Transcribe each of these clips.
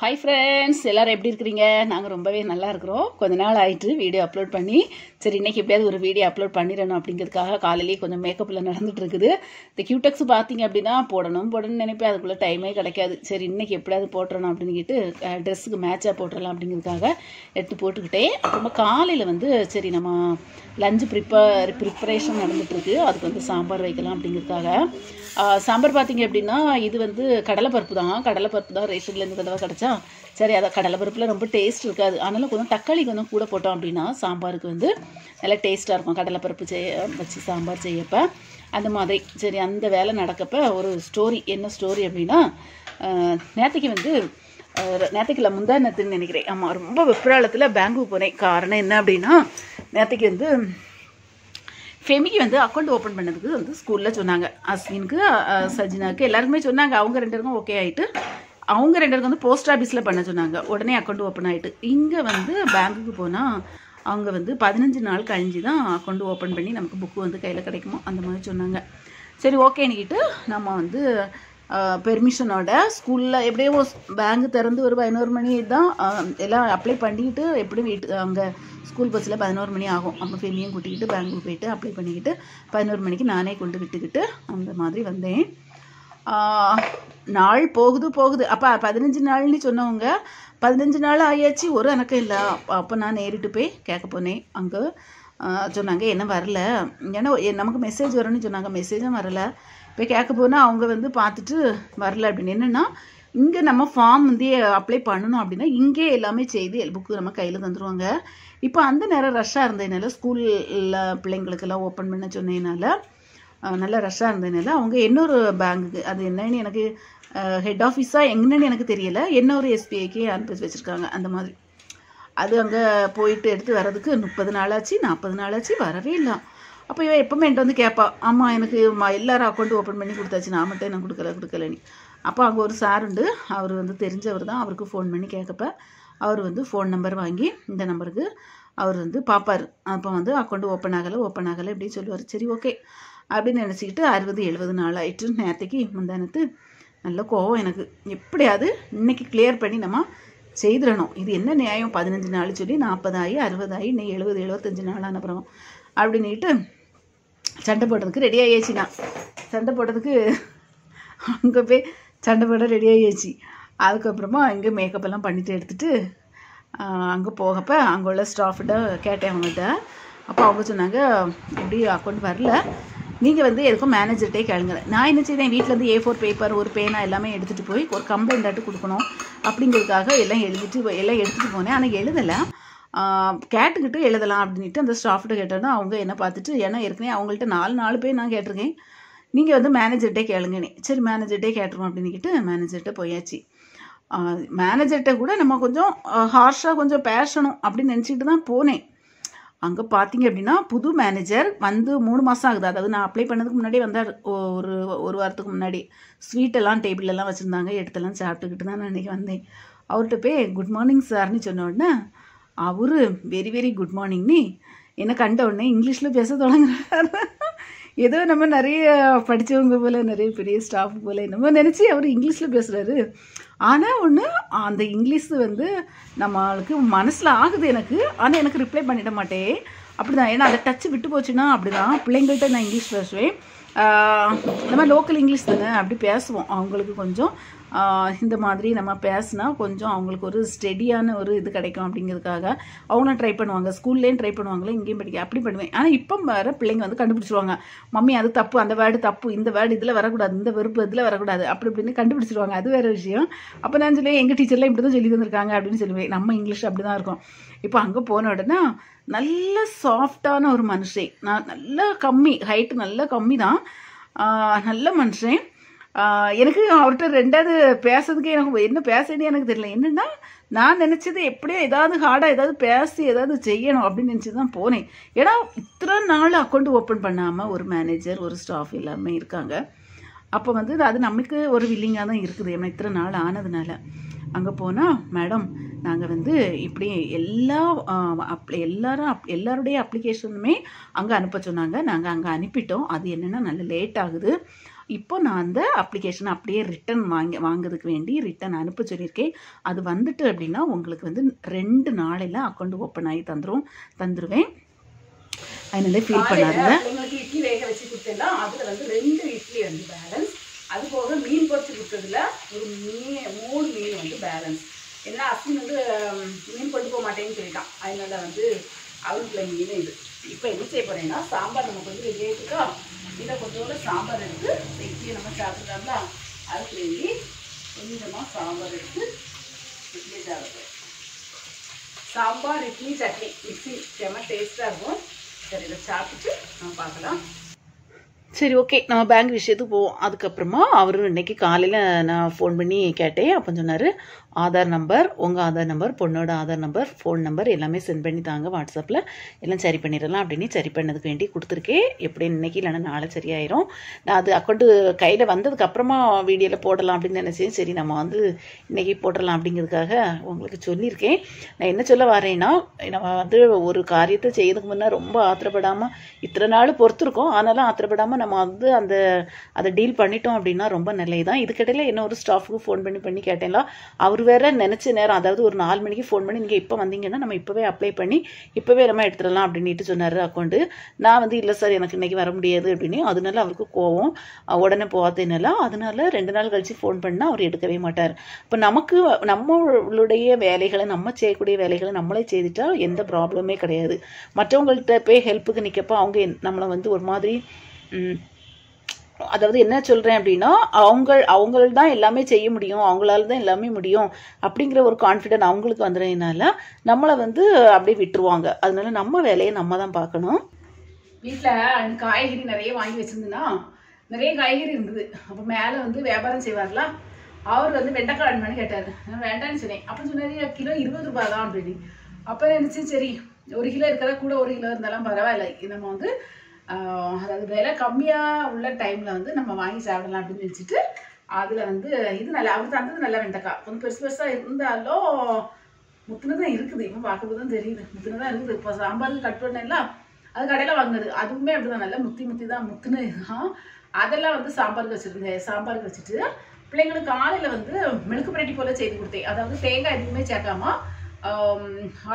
Hi friends, எல்லோரும் எப்படி இருக்கிறீங்க? நாங்கள் ரொம்பவே நல்லா இருக்கிறோம். கொஞ்ச நாள் ஆகிட்டு வீடியோ அப்லோட் பண்ணி, சரி இன்றைக்கி எப்படியாவது ஒரு வீடியோ அப்லோட் பண்ணிடணும் அப்படிங்கிறதுக்காக காலையிலேயே கொஞ்சம் மேக்கப்பில் நடந்துட்டு இருக்குது. இந்த கியூடெக்ஸ் பார்த்தீங்க அப்படின்னா போடணும்னு நினைப்பேன், அதுக்குள்ளே டைமே கிடைக்காது. சரி இன்றைக்கி எப்படியாவது போட்டுறணும் அப்படின்னுக்கிட்டு ட்ரெஸ்ஸுக்கு மேட்சாக போட்டுடலாம் அப்படிங்கிறதுக்காக எடுத்து போட்டுக்கிட்டேன். அப்புறமா காலையில் சரி நம்ம லஞ்சு ப்ரிப்பரேஷன் நடந்துகிட்ருக்கு. அதுக்கு சாம்பார் வைக்கலாம் அப்படிங்கிறதுக்காக. சாம்பார் பார்த்தீங்க அப்படின்னா இது கடலைப்பருப்பு தான் ரேஷன்லேருந்து தடவை கிடச்சா. சரி அதை கடலைப்பருப்பில் ரொம்ப டேஸ்ட் இருக்காது, ஆனாலும் கொஞ்சம் தக்காளி கொஞ்சம் கூட போட்டோம் அப்படின்னா சாம்பாருக்கு நல்லா டேஸ்ட்டாக இருக்கும். கடலைப்பருப்பு வச்சு சாம்பார் செய்யப்போ அந்த மாதிரி. சரி அந்த வேலை நடக்கப்போ ஒரு ஸ்டோரி, என்ன ஸ்டோரி அப்படின்னா, நேற்றுக்கு முந்தா நேற்றுன்னு நினைக்கிறேன். ஆமாம், ரொம்ப வெப்பராளத்தில் பெங்களூர் போனேன். காரணம் என்ன அப்படின்னா, நேற்றுக்கு ஃபெமிக்கு அக்கௌண்ட் ஓப்பன் பண்ணதுக்கு ஸ்கூலில் சொன்னாங்க. அஸ்வினுக்கு சஜினாவுக்கு எல்லாருக்குமே சொன்னாங்க. அவங்க 2 பேருக்கும் ஓகே ஆகிட்டு, அவங்க 2 பேருக்கு போஸ்ட் ஆஃபீஸில் பண்ண சொன்னாங்க. உடனே அக்கௌண்ட் ஓப்பன் ஆகிட்டு. இங்கே பேங்க்குக்கு போனால் அவங்க 15 நாள் கழிஞ்சு தான் அக்கௌண்ட் ஓப்பன் பண்ணி நமக்கு புக்கு கையில் கிடைக்குமோ அந்த மாதிரி சொன்னாங்க. சரி ஓகேன்னுக்கிட்டு நம்ம பெர்மிஷனோட ஸ்கூலில் எப்படியோ பேங்க் திறந்து ஒரு 11 மணி தான் எல்லாம் அப்ளை பண்ணிக்கிட்டு, எப்படியும் அங்கே ஸ்கூல் பஸ்ஸில் 11 மணி ஆகும். அப்போ ஃபெமியும் கூட்டிக்கிட்டு பேங்க்குக்கு போயிட்டு அப்ளை பண்ணிக்கிட்டு 11 மணிக்கு நானே கொண்டு விட்டுக்கிட்டு அந்த மாதிரி வந்தேன். நாள் போகுது. அப்போ 15 நாள்னு சொன்னவங்க 15 நாள் ஆயாச்சு, ஒரு அணக்கம் இல்லை. அப்போ நான் நேரிட்டு போய் கேட்க போனேன். அங்கே சொன்னாங்க என்ன வரல, ஏன்னா நமக்கு மெசேஜ் வரும்னு சொன்னாங்க. மெசேஜும் வரலை. போய் கேட்க போனால் அவங்க பார்த்துட்டு வரல அப்படின்னு. என்னென்னா இங்கே நம்ம ஃபார்ம் அப்ளை பண்ணணும் அப்படின்னா இங்கே எல்லாமே செய்து புக்கு நம்ம கையில் தந்துடுவாங்க. இப்போ அந்த நேரம் ரஷ்ஷாக இருந்ததுனால, ஸ்கூலில் பிள்ளைங்களுக்கெல்லாம் ஓப்பன் பண்ண சொன்னதுனால நல்லா ரஷ்ஷாக இருந்ததுனால அவங்க இன்னொரு பேங்குக்கு, அது என்னன்னு எனக்கு ஹெட் ஆஃபீஸாக எங்கன்னு எனக்கு தெரியலை, இன்னொரு எஸ்பிஐக்கு அனுப்பி வச்சுருக்காங்க. அந்த மாதிரி அது அங்கே போயிட்டு எடுத்து வர்றதுக்கு 30 நாளாச்சு 40 நாளாச்சு, வரவே இல்லை. அப்போ இவன் எப்போவுமே என்கிட்ட கேட்பா, ஆமாம் எனக்கு எல்லாரும் அக்கௌண்ட் ஓப்பன் பண்ணி கொடுத்தாச்சு, நான் மட்டும் என்ன கொடுக்கலன்னு. அப்போ அங்கே ஒரு சார் உண்டு, அவர் தெரிஞ்சவர் தான். அவருக்கு ஃபோன் பண்ணி கேட்கப்ப அவர் ஃபோன் நம்பர் வாங்கி இந்த நம்பருக்கு அவர் பார்ப்பார். அப்போ அக்கௌண்ட் ஓப்பன் ஆகலை இப்படி சொல்லுவார். சரி ஓகே அப்படின்னு நினச்சிக்கிட்டு 60-70 நாள் ஆயிட்டு. நேற்றுக்கு முந்தானத்து நல்ல கோவம் எனக்கு. எப்படியாவது இன்னைக்கு கிளியர் பண்ணி நம்ம செய்திடணும். இது என்ன நியாயம், 15 நாள் சொல்லி 40 ஆகி 60 ஆகி இன்னைக்கு 70-75 நாளான அப்புறம் அப்படின்ட்டு சண்டை போடுறதுக்கு ரெடி ஆகியாச்சு. நான் சண்டை போடுறதுக்கு அங்கே போய் சண்டை போட ரெடி ஆகியாச்சு. அதுக்கப்புறமா இங்கே மேக்கப்பெல்லாம் பண்ணிவிட்டு எடுத்துகிட்டு அங்கே போகப்போ அங்கே உள்ள ஸ்டாஃப்கிட்ட கேட்டேன் அவங்கள்ட்ட. அப்போ அவங்க சொன்னாங்க இப்படி அக்கௌண்ட் வரல, நீங்கள் எதுக்கும் மேனேஜர்கிட்டே கேளுங்க. நான் என்ன செய்தேன், வீட்டிலேருந்து A4 பேப்பர் ஒரு பேனா எல்லாமே எடுத்துகிட்டு போய் ஒரு கம்ப்ளைண்ட்டாட்டு கொடுக்கணும் அப்படிங்கிறதுக்காக எல்லாம் எடுத்துகிட்டு போனேன். ஆனால் எழுதலை, கேட்டுக்கிட்டு எழுதலாம் அப்படின்ட்டு அந்த ஸ்டாஃப்கிட்ட கேட்டோன்னா அவங்க என்ன பார்த்துட்டு, ஏன்னா ஏற்கனவே அவங்கள்ட்ட 4 பேர் நான் கேட்டிருக்கேன், நீங்கள் மேனேஜர்கிட்டே கேளுங்கன்னு. சரி மேனேஜர்கிட்டே கேட்டுருவோம் அப்படின்னுக்கிட்டு மேனேஜர்கிட்ட போயாச்சு. மேனேஜர்கிட்ட கூட நம்ம கொஞ்சம் ஹார்ஷாக கொஞ்சம் பேசணும் அப்படின்னு நினச்சிக்கிட்டு தான் போனேன். அங்கே பார்த்தீங்க அப்படின்னா புது மேனேஜர் 3 மாதம் ஆகுது. அதாவது நான் அப்ளை பண்ணதுக்கு முன்னாடி வந்தார். ஒரு வாரத்துக்கு முன்னாடி ஸ்வீட்டெல்லாம் டேபிளெல்லாம் வச்சுருந்தாங்க, எடுத்தெல்லாம் சாப்பிட்டுக்கிட்டு தான் நான் இன்றைக்கி வந்தேன். அவர்கிட்ட போய் குட் மார்னிங் சார்னு சொன்ன உடனே அவர் வெரி வெரி குட் மார்னிங்னு என்னை கண்ட உடனே இங்கிலீஷில் பேச தொடங்குறாரு. ஏதோ நம்ம நிறைய படித்தவங்க போல், நிறைய பெரிய ஸ்டாஃப் போல் என்னமோ நினச்சி அவர் இங்கிலீஷில் பேசுகிறாரு. ஆனால் ஒன்று, அந்த இங்கிலீஷ் நம்மளுக்கு மனசில் ஆகுது எனக்கு. ஆனால் எனக்கு ரிப்ளை பண்ணிட மாட்டேன் அப்படி தான். ஏன்னா அதை டச்சு விட்டு போச்சுன்னா அப்படி தான். பிள்ளைங்கள்ட்ட நான் இங்கிலீஷ் பேசுவேன், நம்ம லோக்கல் இங்கிலீஷ் தானே அப்படி பேசுவோம். அவங்களுக்கு கொஞ்சம் இந்த மாதிரி நம்ம பேசினா கொஞ்சம் அவங்களுக்கு ஒரு ஸ்டெடியான ஒரு இது கிடைக்கும் அப்படிங்கிறதுக்காக அவங்களும் ட்ரை பண்ணுவாங்க. ஸ்கூல்லேயும் ட்ரை பண்ணுவாங்களே, இங்கேயும் படிக்க அப்படி பண்ணுவேன். ஆனால் இப்போ வேறு பிள்ளைங்க கண்டுபிடிச்சிருவாங்க, மம்மி அது தப்பு, அந்த வேர்டு தப்பு, இந்த வேர்டு இதில் வரக்கூடாது, இந்த வெறுப்பு இதில் வரக்கூடாது அப்படி இப்படின்னு கண்டுபிடிச்சிருவாங்க. அது வேறு விஷயம். அப்போ நான் சொல்லுவேன், எங்கள் டீச்சர்லாம் இப்படி தான் சொல்லி தந்திருக்காங்க அப்படின்னு சொல்லுவேன். நம்ம இங்கிலீஷ் அப்படி தான் இருக்கும். இப்போ அங்கே போன உடனே நல்ல சாஃப்டான ஒரு மனுஷன், நான் நல்ல கம்மி ஹைட்டு, நல்ல கம்மி தான், நல்ல மனுஷன். எனக்கு அவர்கிட்ட 2வது பேசுறதுக்கே எனக்கு என்ன பேசுறதுன்னு எனக்கு தெரியல. என்னென்னா நான் நினச்சது எப்படியோ ஏதாவது ஹார்டாக ஏதாவது பேசி ஏதாவது செய்யணும் அப்படின்னு நினச்சி தான் போனேன். ஏன்னா இத்தனை நாள் அக்கௌண்ட் ஓப்பன் பண்ணாமல் ஒரு மேனேஜர் ஒரு ஸ்டாஃப் எல்லாமே இருக்காங்க. அப்போ அது நமக்கு ஒரு வில்லிங்காக தான் இருக்குது, ஏன்னா இத்தனை நாள் ஆனதுனால. அங்கே போனால் மேடம் நாங்கள் இப்படி எல்லாருடைய அப்ளிகேஷனுமே அங்கே அனுப்ப சொன்னாங்க. நாங்கள் அங்கே அனுப்பிட்டோம். அது என்னென்னா நல்ல லேட் ஆகுது, இப்போ நான் அந்த அப்ளிகேஷனை அப்படியே ரிட்டன் வாங்குறதுக்கு வேண்டி ரிட்டன் அனுப்ப சொல்லியிருக்கேன். அது வந்துட்டு அப்படின்னா உங்களுக்கு வந்து 2 நாளையில் அக்கௌண்ட் ஓப்பன் ஆகி தந்துடுவேன். அதனால ஃபீல் பண்ணாதுங்க. எங்களுக்கு இட்லி வேக வச்சு கொடுத்தேன். அதில் வந்து 2 இட்லி வந்து பேலன்ஸ். அது போக மீன் பொறிச்சு கொடுத்ததுல ஒரு 3 மீன் வந்து பேலன்ஸ். ஏன்னா அஸ்வின் வந்து மீன் கொண்டு போக மாட்டேன்னு சொல்லிட்டான். அதனால வந்து அவருக்குள்ள மீன் இது. இப்போ என்ன செய்ய போகிறேன்னா சாம்பார் நமக்கு வந்து ரெடி ஆகிட்டுருக்கா. இதை கொஞ்சோண்டு சாம்பார் எடுத்து இட்லியை நம்ம சாப்பிட்றாங்களா அதுக்கு வேண்டி கொஞ்சமாக சாம்பார் எடுத்து இட்லி சாப்பிட்றேன். சாம்பார் இட்லி சட்னி மிக்ஸி செம்ம டேஸ்ட்டாக இருக்கும். சரி இதை சாப்பிட்டு நம்ம பார்க்கலாம். சரி ஓகே, நம்ம பேங்க் விஷயத்துக்கு போவோம். அதுக்கப்புறமா அவரும் இன்றைக்கி காலையில் நான் ஃபோன் பண்ணி கேட்டேன். அப்போ சொன்னார் ஆதார் நம்பர், உங்கள் ஆதார் நம்பர், பொண்ணோட ஆதார் நம்பர், ஃபோன் நம்பர் எல்லாமே சென்ட் பண்ணி தாங்க வாட்ஸ்அப்பில், எல்லாம் சரி பண்ணிடலாம் அப்படின்னு சரி பண்ணதுக்கு வேண்டி கொடுத்துருக்கேன். எப்படி இன்றைக்கி இல்லைன்னா நாளை சரியாயிரும். நான் அது அக்கௌண்ட்டு கையில் வந்ததுக்கப்புறமா வீடியோவில் போடலாம் அப்படின்னு நினச்சேன். சரி நம்ம வந்து இன்றைக்கி போட்டுடலாம் அப்படிங்கிறதுக்காக உங்களுக்கு சொல்லியிருக்கேன். நான் என்ன சொல்ல வரேன்னா, நம்ம வந்து ஒரு காரியத்தை செய்யறதுக்கு முன்னே ரொம்ப ஆத்திரப்படாமல் இத்தனை நாள் பொறுத்திருக்கோம். ஆனாலும் ஆத்திரப்படாமல் நம்ம வந்து அதை டீல் பண்ணிட்டோம் அப்படின்னா ரொம்ப நல்லது தான். இதுக்கிடையில் என்ன ஒரு ஸ்டாஃபுக்கு ஃபோன் பண்ணி கேட்டேன்ல, அவர் வேற நினச்ச நேரம், அதாவது ஒரு 4 மணிக்கு ஃபோன் பண்ணி நீங்கள் இப்போ வந்தீங்கன்னா நம்ம இப்போவே அப்ளை பண்ணி இப்போவே நம்ம எடுத்துடலாம் அப்படின்ட்டு சொன்னார் அக்கௌண்ட்டு. நான் வந்து இல்லை சார் எனக்கு இன்றைக்கி வர முடியாது அப்படின்னு. அதனால அவருக்கு கோவம், உடனே போகாதனால அதனால 2 நாள் கழித்து ஃபோன் பண்ணால் அவர் எடுக்கவே மாட்டார். இப்போ நமக்கு நம்மளுடைய வேலைகளை நம்ம செய்யக்கூடிய வேலைகளை நம்மளே செய்துட்டா எந்த ப்ராப்ளமே கிடையாது. மற்றவங்கள்ட்ட போய் ஹெல்ப்புக்கு நிற்கப்போ அவங்க நம்மளை வந்து ஒரு மாதிரி அதாவது என்ன சொல்கிறேன் அப்படின்னா அவங்கள தான் எல்லாமே செய்ய முடியும், அவங்களால தான் எல்லாமே முடியும் அப்படிங்கிற ஒரு கான்ஃபிடென்ட் அவங்களுக்கு வந்துடுறதுனால நம்மளை வந்து அப்படியே விட்டுருவாங்க. அதனால நம்ம வேலையை நம்ம தான் பார்க்கணும். வீட்டில் காய்கறி நிறைய வாங்கி வச்சுருந்தேன்னா நிறைய காய்கறி இருந்தது. அப்போ மேலே வந்து வியாபாரம் செய்வார்ல, அவர் வந்து வெண்டைக்காய் வேணுமான்னு கேட்டார். நான் வேண்டான்னு சொன்னேன். அப்போ சொன்னார் கிலோ 20 ரூபா தான் அப்படின்னு. அப்போ நினச்சி சரி 1 கிலோ இருக்கிறதா கூட 1 கிலோ இருந்தாலும் பரவாயில்ல, நம்ம வந்து அதாவது விலை கம்மியாக உள்ள டைமில் வந்து நம்ம வாங்கி சாப்பிடலாம் அப்படின்னு நினச்சிட்டு அதில் வந்து இது நல்லா அவர் தந்தது நல்லா வெண்டைக்காய் கொஞ்சம் பெருசாக இருந்தாலும் முத்துனதான் இருக்குது. இப்போ பார்க்கும்போது தான் தெரியுது முத்துனதான் இருக்குது. இப்போ சாம்பாருக்கு கட் பண்ணேன்ல அது கடையில் வாங்குது, அதுவுமே அப்படி தான் நல்லா முத்தி தான் முத்துனு தான். அதெல்லாம் வந்து சாம்பாருக்கு வச்சுருந்தேன். சாம்பாருக்கு வச்சுட்டு பிள்ளைங்களுக்கு காலையில் வந்து மெழுக்கு புரட்டி போல் செய்து கொடுத்தேன். அதாவது தேங்காய் எதுவுமே சேர்க்காம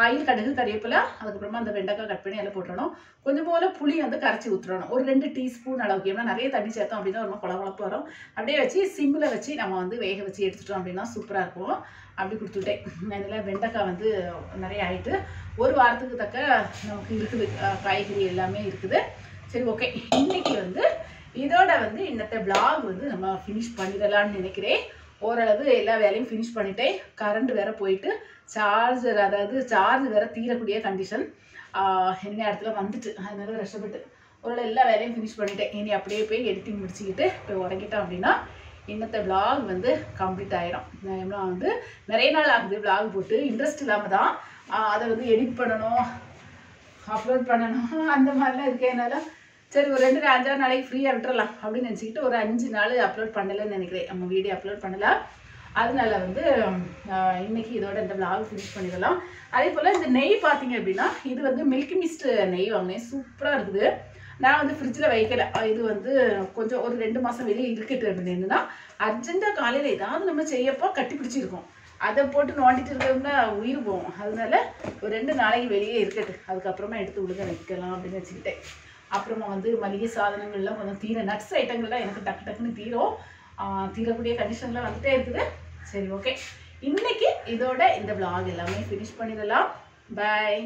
ஆயில், கடுகு, கறிவேப்பிலை, அதுக்கப்புறமா அந்த வெண்டைக்காய் கட் பண்ணி எல்லாம் போட்டுடணும். கொஞ்சம் போல் புளி வந்து கரைச்சி ஊற்றுறணும், ஒரு 2 டீஸ்பூன் அளவுக்கு. ஏன்னா நிறைய தண்ணி சேர்த்தோம் அப்படின்னா ரொம்ப குழப்பு வரும். அப்படியே வச்சு சிம்மில் வச்சு நம்ம வந்து வேக வச்சு எடுத்துட்டோம் அப்படின்னா சூப்பராக இருக்கும். அப்படி கொடுத்துட்டேன். இதில் வெண்டைக்காய் வந்து நிறைய ஆகிட்டு 1 வாரத்துக்கு தக்க நமக்கு இருக்குது, காய்கறி எல்லாமே இருக்குது. சரி ஓகே, இன்னைக்கு வந்து இதோட வந்து இன்னത്തെ விளாக் வந்து நம்ம ஃபினிஷ் பண்ணிடலான்னு நினைக்கிறேன். ஓரளவு எல்லா வேலையும் ஃபினிஷ் பண்ணிட்டேன். கரண்ட் வேற போயிட்டு சார்ஜ் வேற தீரக்கூடிய கண்டிஷன் என்ன இடத்துல வந்துட்டு, அதனால கஷ்டப்பட்டு ஓரளவு எல்லா வேலையும் ஃபினிஷ் பண்ணிட்டேன். இனி அப்படியே போய் எடிட்டிங் முடிச்சுக்கிட்டு போய் உறங்கிட்டோம் அப்படின்னா இன்னത്തെ விளாக் வந்து கம்ப்ளீட் ஆயிடும். நான் வந்து நிறைய நாள் ஆகுது விளாக் போட்டு, இன்ட்ரெஸ்ட் இல்லாமல் தான் அதை வந்து எடிட் பண்ணணும், அப்லோட் பண்ணணும், அந்த மாதிரிலாம் இருக்கேனால சரி ஒரு 2-5 நாளைக்கு ஃப்ரீயாக விட்டுறலாம் அப்படின்னு நினச்சிக்கிட்டு ஒரு 5 நாள் அப்லோட் பண்ணலைன்னு நினைக்கிறேன். நம்ம வீடியோ அப்லோட் பண்ணலாம். அதனால வந்து இன்னைக்கு இதோட இந்த விளாக் ஃபினிஷ் பண்ணிடலாம். அதே போல் இந்த நெய் பார்த்தீங்க அப்படின்னா இது வந்து மில்கி மிஸ்ட் நெய் வாங்கினேன், சூப்பராக இருக்குது. நான் வந்து ஃப்ரிட்ஜில் வைக்கலை, இது வந்து கொஞ்சம் ஒரு 2 மாதம் வெளியே இருக்கட்டு அப்படின்னு. என்னன்னா அர்ஜென்ட்டாக காலையில் ஏதாவது நம்ம செய்யப்போ கட்டி பிடிச்சிருக்கோம், அதை போட்டு நோண்டிட்டு இருக்கிறவங்க உயிர் போவோம். அதனால ஒரு 2 நாளைக்கு வெளியே இருக்கட்டு, அதுக்கப்புறமா எடுத்து உழுக வைக்கலாம் அப்படின்னு வச்சுக்கிட்டேன். அப்புறமா வந்து மளிகை சாதனங்கள்லாம் கொஞ்சம் நட்ஸ் ஐட்டங்கள்லாம் எனக்கு டக்குன்னு தீரக்கூடிய கண்டிஷனில் வந்துட்டே இருக்குது. சரி ஓகே, இன்னைக்கு இதோட இந்த விளாக் எல்லாமே ஃபினிஷ் பண்ணிடலாம். பாய்.